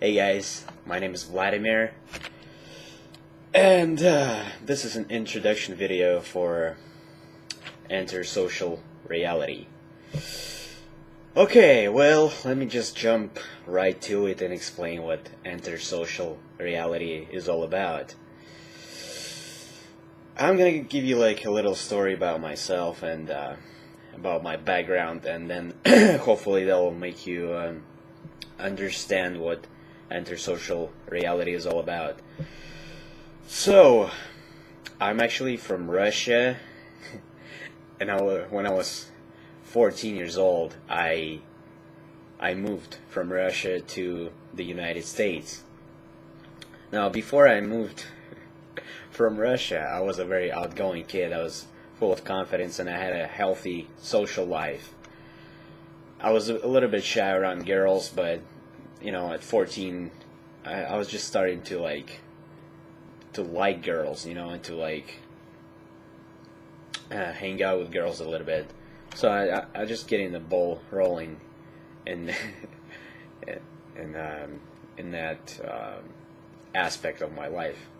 Hey guys, my name is Vladimir, and this is an introduction video for Enter Social Reality. Okay, well, let me just jump right to it and explain what Enter Social Reality is all about. I'm gonna give you like a little story about myself and about my background, and then hopefully that will make you understand what Enter Social Reality is all about. So, I'm actually from Russia, and when I was 14 years old, I moved from Russia to the United States. Now, before I moved from Russia, I was a very outgoing kid. I was full of confidence, and I had a healthy social life. I was a little bit shy around girls, but you know, at 14, I was just starting to like girls, you know, and to like hang out with girls a little bit. So I just getting the ball rolling in in that aspect of my life.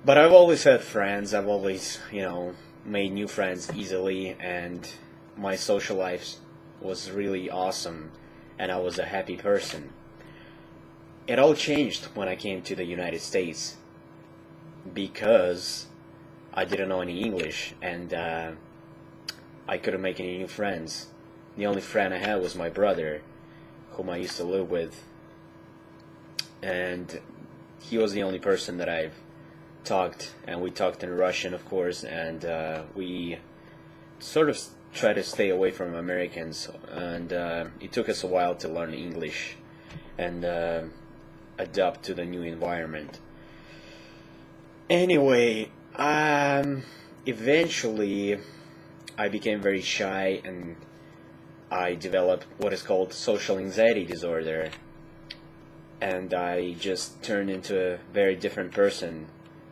But I've always had friends. I've always, you know, made new friends easily, and my social life was really awesome, and I was a happy person. It all changed when I came to the United States because I didn't know any English, and I couldn't make any new friends. The only friend I had was my brother, whom I used to live with, and he was the only person that I've talked, and we talked in Russian, of course, and we sort of tried to stay away from Americans, and it took us a while to learn English and adapt to the new environment. Anyway, eventually I became very shy, and I developed what is called social anxiety disorder, and I just turned into a very different person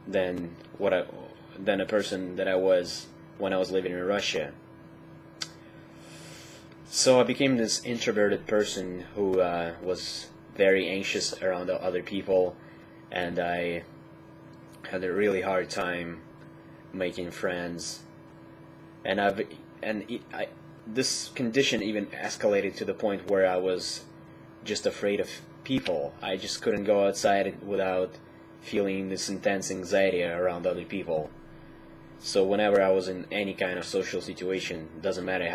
than a person that I was when I was living in Russia. So I became this introverted person who was very anxious around other people, and I had a really hard time making friends. And this condition even escalated to the point where I was just afraid of people. I just couldn't go outside without feeling this intense anxiety around other people. So whenever I was in any kind of social situation, doesn't matter if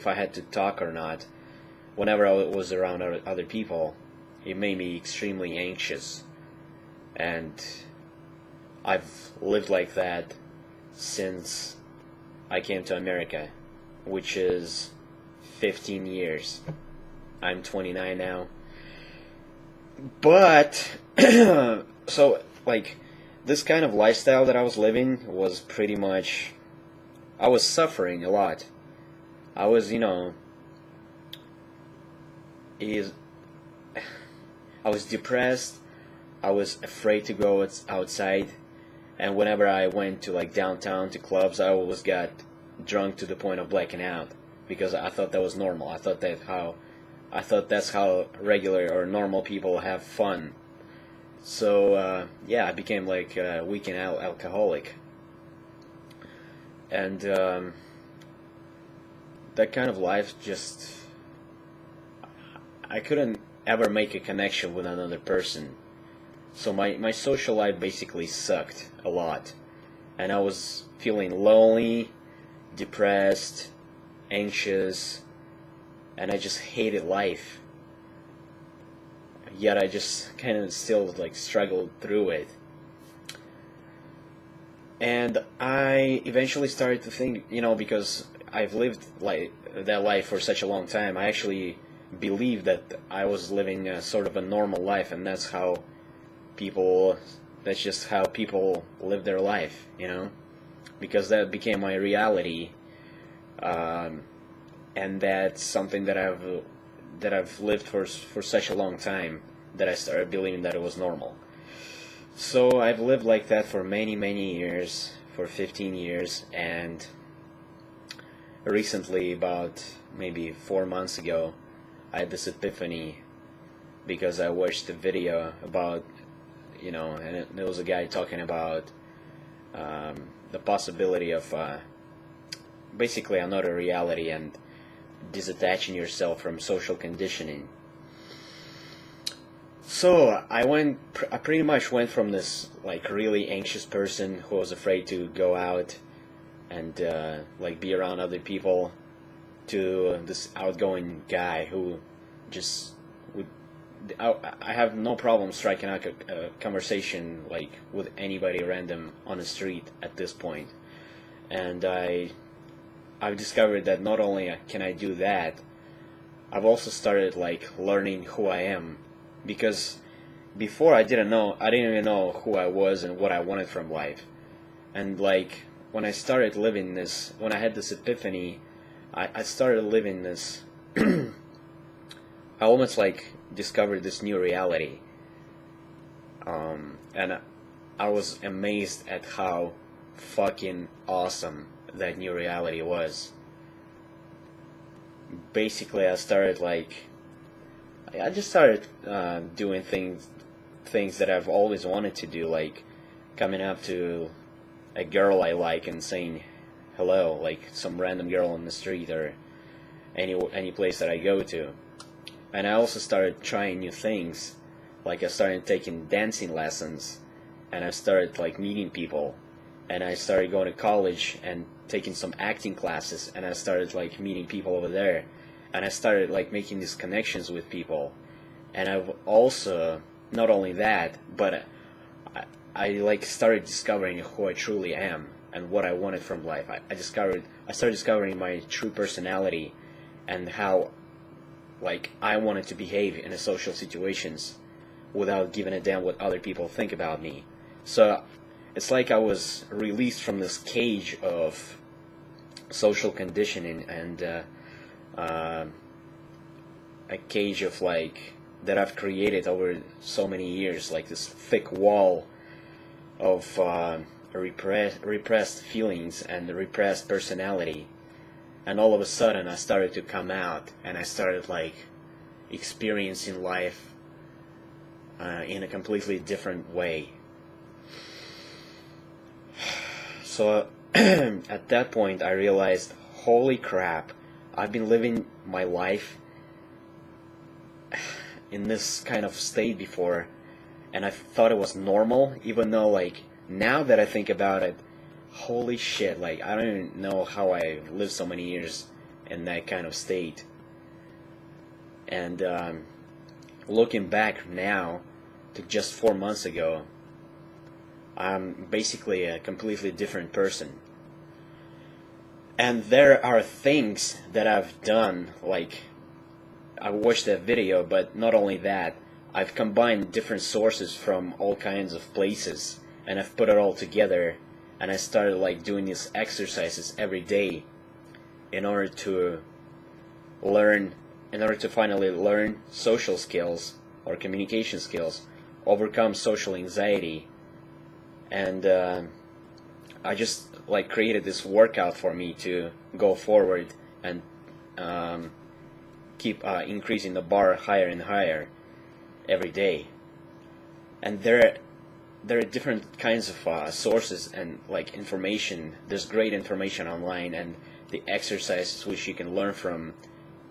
I had to talk or not, whenever I was around other people, it made me extremely anxious. And I've lived like that since I came to America, which is 15 years. I'm 29 now. But, so, like, this kind of lifestyle that I was living was pretty much, I was suffering a lot. I was, you know, I was depressed, I was afraid to go outside, and whenever I went to like downtown to clubs, I always got drunk to the point of blacking out, because I thought that was normal. I thought that's how regular or normal people have fun. So yeah, I became like a weekend alcoholic, and that kind of life just, I couldn't ever make a connection with another person. So my social life basically sucked a lot, and I was feeling lonely, depressed, anxious, and I just hated life. Yet I just kind of still like struggled through it. And I eventually started to think, you know, because I've lived like that life for such a long time, I actually believed that I was living a sort of a normal life, and that's just how people live their life, you know, because that became my reality, and that's something that I've lived for such a long time, that I started believing that it was normal. So I've lived like that for many years, for 15 years, and recently, about maybe 4 months ago, I had this epiphany because I watched a video about, and there was a guy talking about the possibility of basically another reality and disattaching yourself from social conditioning. So I pretty much went from this like really anxious person who was afraid to go out and like be around other people, to this outgoing guy who just would. I have no problem striking out a conversation like with anybody random on the street at this point, and I've discovered that not only can I do that, I've also started like learning who I am, because before I didn't even know who I was and what I wanted from life. And like when I started living this, when I had this epiphany, I started living this I almost like discovered this new reality, and I was amazed at how fucking awesome that new reality was. Basically, I just started doing things that I've always wanted to do, like coming up to a girl I like and saying hello, like some random girl on the street or any place that I go to. And I also started trying new things, like I started taking dancing lessons, and I started like meeting people, and I started going to college and taking some acting classes, and I started like meeting people over there, and I started like making these connections with people. And I've also, not only that, but I like started discovering who I truly am and what I wanted from life. I started discovering my true personality and how like I wanted to behave in a social situations without giving a damn what other people think about me. So it's like I was released from this cage of social conditioning and a cage of like that I've created over so many years, like this thick wall of repressed feelings and repressed personality. And all of a sudden I started to come out, and I started like experiencing life in a completely different way. So at that point I realized, holy crap, I've been living my life in this kind of state before, and I thought it was normal, even though like now that I think about it, holy shit, like I don't even know how I lived so many years in that kind of state. And looking back now to just 4 months ago, I'm basically a completely different person. And there are things that I've done, like I watched that video, but not only that, I've combined different sources from all kinds of places, and I've put it all together, and I started like doing these exercises every day in order to finally learn social skills or communication skills, overcome social anxiety. And I just like created this workout for me to go forward and keep increasing the bar higher and higher every day. And there are different kinds of sources and like information. There's great information online, and the exercises which you can learn from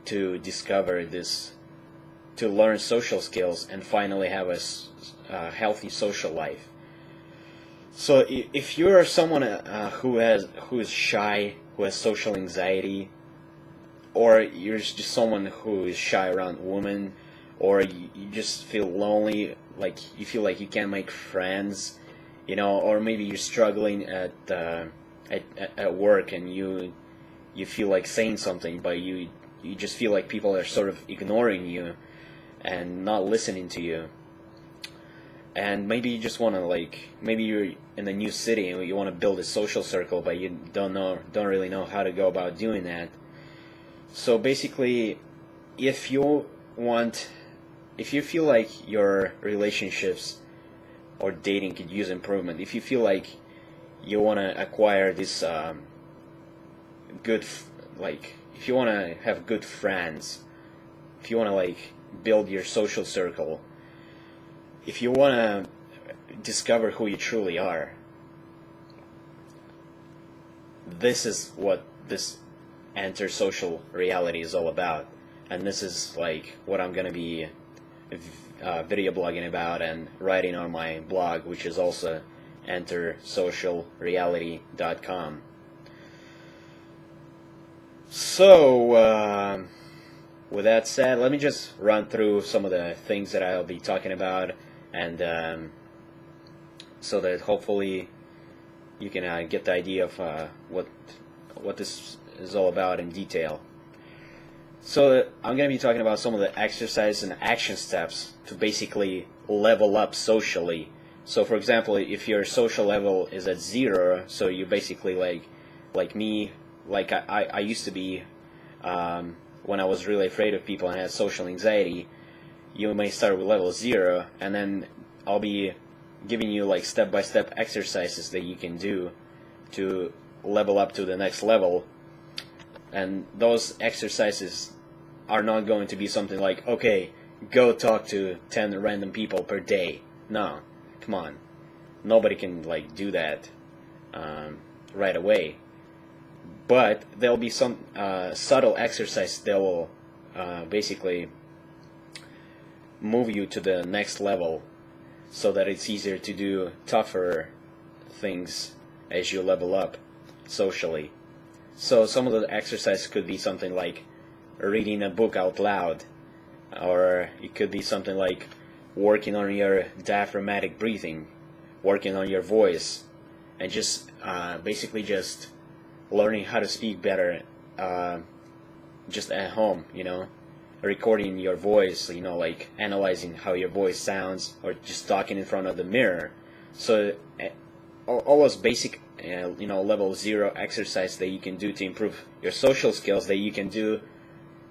to discover this, to learn social skills and finally have a healthy social life. So if you're someone who is shy, who has social anxiety, or you're just someone who is shy around women, or you just feel lonely, like you feel like you can't make friends, or maybe you're struggling at work and you feel like saying something, but you just feel like people are sort of ignoring you and not listening to you. And maybe you just want to maybe you're in a new city and you want to build a social circle, but you don't really know how to go about doing that. So basically, if you feel like your relationships or dating could use improvement, if you feel like you want to acquire this if you want to have good friends, if you want to build your social circle, if you want to discover who you truly are, this is what this enter social reality is all about. And this is like what I'm gonna be video blogging about and writing on my blog, which is also entersocialreality.com. So with that said, let me just run through some of the things that I'll be talking about, and so that hopefully you can get the idea of what this is all about in detail. So I'm going to be talking about some of the exercise and action steps to basically level up socially. So for example, if your social level is at 0, so you basically like me, like I used to be when I was really afraid of people and had social anxiety. You may start with level 0, and then I'll be giving you like step-by-step exercises that you can do to level up to the next level. And those exercises are not going to be something like, okay, go talk to 10 random people per day. No, come on, nobody can like do that right away. But there'll be some subtle exercise that will basically move you to the next level, so that it's easier to do tougher things as you level up socially. So some of the exercises could be something like reading a book out loud, or it could be something like working on your diaphragmatic breathing, working on your voice, and just basically just learning how to speak better just at home, you know, recording your voice, you know, like analyzing how your voice sounds, or just talking in front of the mirror. So all those basic you know, level 0 exercise that you can do to improve your social skills, that you can do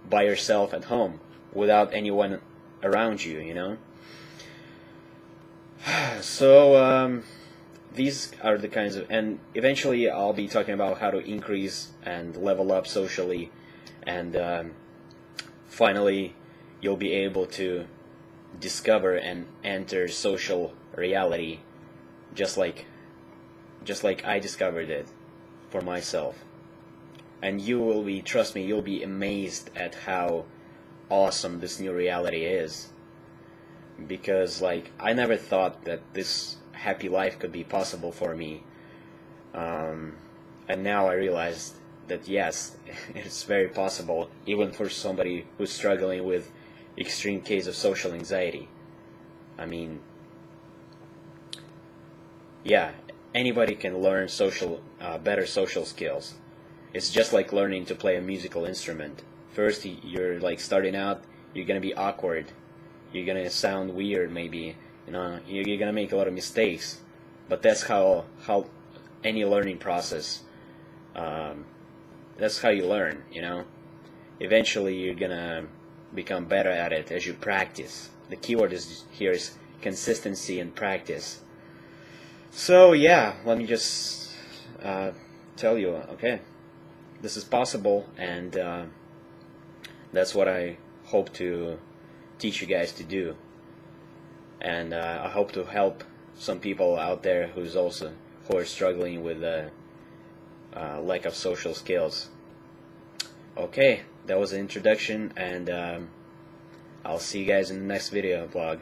by yourself at home without anyone around you, you know. So these are the kinds of, and eventually I'll be talking about how to increase and level up socially, and finally you'll be able to discover and enter social reality, just like I discovered it for myself. And you will be, trust me, you'll be amazed at how awesome this new reality is. Because like, I never thought that this happy life could be possible for me. And now I realized that yes, it's very possible, even for somebody who's struggling with extreme case of social anxiety. I mean, yeah, anybody can learn better social skills. It's just like learning to play a musical instrument. First, you're like starting out, you're gonna be awkward, you're gonna sound weird, maybe, you know, you're gonna make a lot of mistakes. But that's how any learning process, that's how you learn, you know. Eventually, you're gonna become better at it as you practice. The keyword here is consistency and practice. So yeah, let me just tell you, okay, this is possible, and that's what I hope to teach you guys to do. And I hope to help some people out there who are struggling with lack of social skills. Okay, that was an introduction, and I'll see you guys in the next video blog.